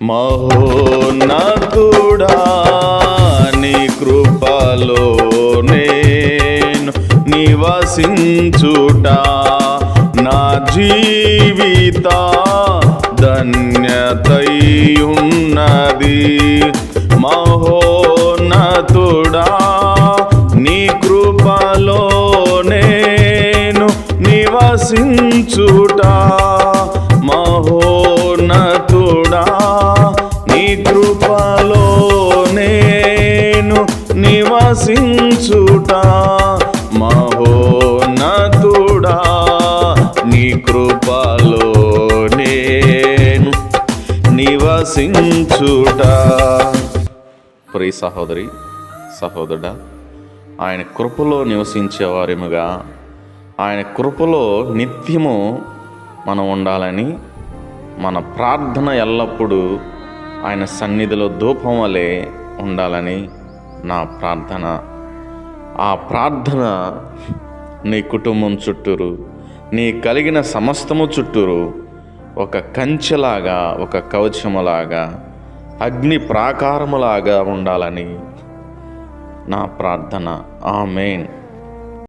మహోన్నతుడా నీ కృపలో నేను నివసించుట నా జీవిత ధన్యతయున్నది. మహోన్నతుడా నీ కృపలో నేను నివసించుట మహోన్నతుడా నీ కృపలో నేను నివసించుట మహోన్నతుడా నీ కృపలో నేను నివసించుట. ప్రియ సహోదరి సహోదరుడా, ఆయన కృపలో నివసించేవారిముగా ఆయన కృపలో నిత్యము మనం ఉండాలని మన ప్రార్థన ఎల్లప్పుడూ ఆయన సన్నిధిలో ధూపం వలె ఉండాలని నా ప్రార్థన. ఆ ప్రార్థన నీ కుటుంబం చుట్టూరు, నీ కలిగిన సమస్తము చుట్టూరు ఒక కంచెలాగా, ఒక కవచములాగా, అగ్ని ప్రాకారములాగా ఉండాలని నా ప్రార్థన. ఆమేన్.